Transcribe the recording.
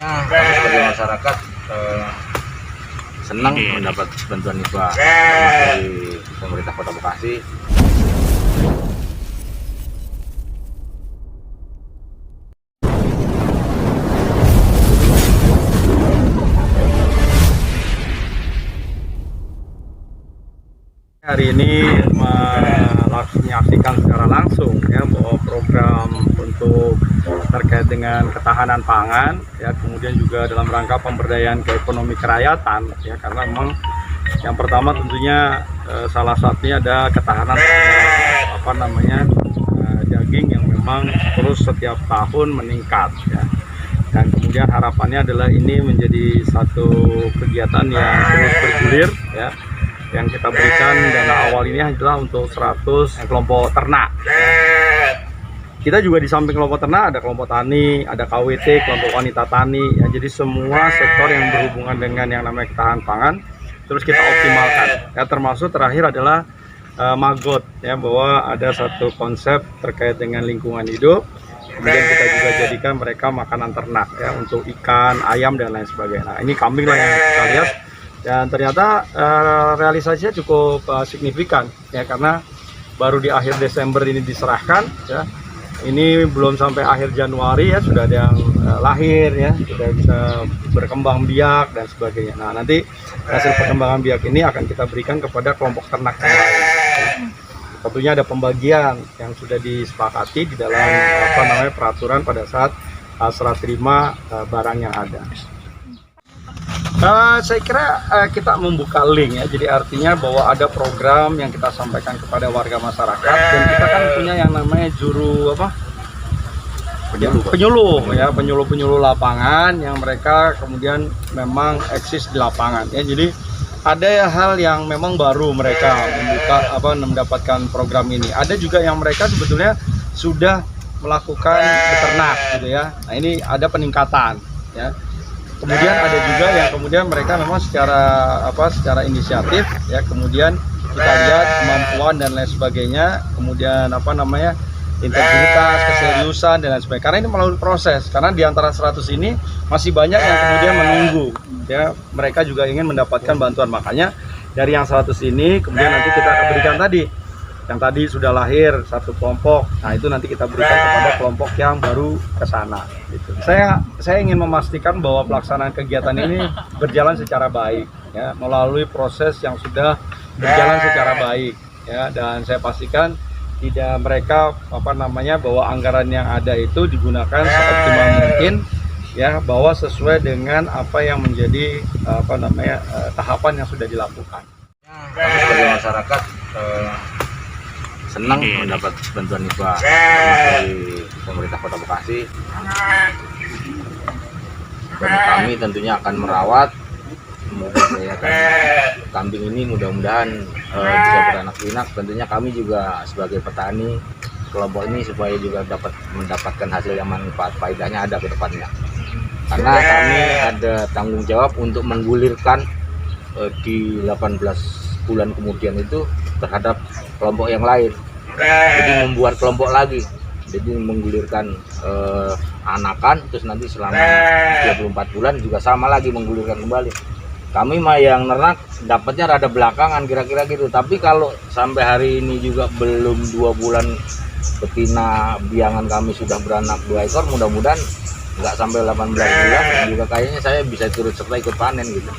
Kami sebagai masyarakat senang mendapat bantuan hibah dari pemerintah Kota Bekasi. Hari ini menyaksikan secara langsung ya bahwa program untuk terkait dengan ketahanan pangan ya, kemudian juga dalam rangka pemberdayaan keekonomi kerakyatan ya, karena memang yang pertama tentunya salah satunya ada ketahanan daging yang memang terus setiap tahun meningkat ya. Dan kemudian harapannya adalah ini menjadi satu kegiatan yang terus bergulir ya. Yang kita berikan dana awal ini adalah untuk 100 kelompok ternak. Kita juga di samping kelompok ternak ada kelompok tani, ada KWT, kelompok wanita tani. Ya, jadi semua sektor yang berhubungan dengan yang namanya ketahanan pangan terus kita optimalkan. Ya, termasuk terakhir adalah Magot ya, bahwa ada satu konsep terkait dengan lingkungan hidup. Kemudian kita juga jadikan mereka makanan ternak ya, untuk ikan, ayam dan lain sebagainya. Nah, ini kambing lah yang kita lihat. Dan ternyata realisasinya cukup signifikan ya, karena baru di akhir Desember ini diserahkan ya. Ini belum sampai akhir Januari ya sudah ada yang lahir ya, sudah bisa berkembang biak dan sebagainya. Nah, nanti hasil perkembangan biak ini akan kita berikan kepada kelompok ternak yang lain ya. Tentunya ada pembagian yang sudah disepakati di dalam peraturan pada saat serah terima barang yang ada. Saya kira kita membuka link ya, jadi artinya bahwa ada program yang kita sampaikan kepada warga masyarakat, dan kita kan punya yang namanya penyuluh lapangan yang mereka kemudian memang eksis di lapangan ya. Jadi ada hal yang memang baru mereka mendapatkan program ini. Ada juga yang mereka sebetulnya sudah melakukan beternak gitu ya. Nah, ini ada peningkatan ya. Kemudian ada juga yang kemudian mereka memang secara inisiatif ya, kemudian kita lihat kemampuan dan lain sebagainya, kemudian integritas, keseriusan dan lain sebagainya. Karena ini melalui proses, karena di antara 100 ini masih banyak yang kemudian menunggu ya, mereka juga ingin mendapatkan bantuan. Makanya dari yang 100 ini kemudian nanti kita akan berikan yang tadi sudah lahir satu kelompok. Nah, itu nanti kita berikan kepada kelompok yang baru ke sana gitu. Saya ingin memastikan bahwa pelaksanaan kegiatan ini berjalan secara baik ya, melalui proses yang sudah berjalan secara baik ya, dan saya pastikan tidak mereka bahwa anggaran yang ada itu digunakan seoptimal mungkin ya, bahwa sesuai dengan apa yang menjadi tahapan yang sudah dilakukan. Kami sebagai masyarakat senang mendapat bantuan hibah dari pemerintah Kota Bekasi, dan kami tentunya akan merawat kambing ini, mudah-mudahan bisa beranak pinak. Tentunya kami juga sebagai petani kelompok ini supaya juga dapat mendapatkan hasil yang manfaat faedahnya ada ke depannya, karena kami ada tanggung jawab untuk menggulirkan di 18 bulan kemudian itu terhadap kelompok yang lain. Jadi membuat kelompok lagi, jadi menggulirkan anakan, terus nanti selama 24 bulan juga sama lagi menggulirkan kembali. Kami mah yang ternak dapatnya rada belakangan kira-kira gitu, tapi kalau sampai hari ini juga belum 2 bulan betina biangan kami sudah beranak 2 ekor, mudah-mudahan nggak sampai 18 bulan juga kayaknya saya bisa turut serta ikut panen gitu.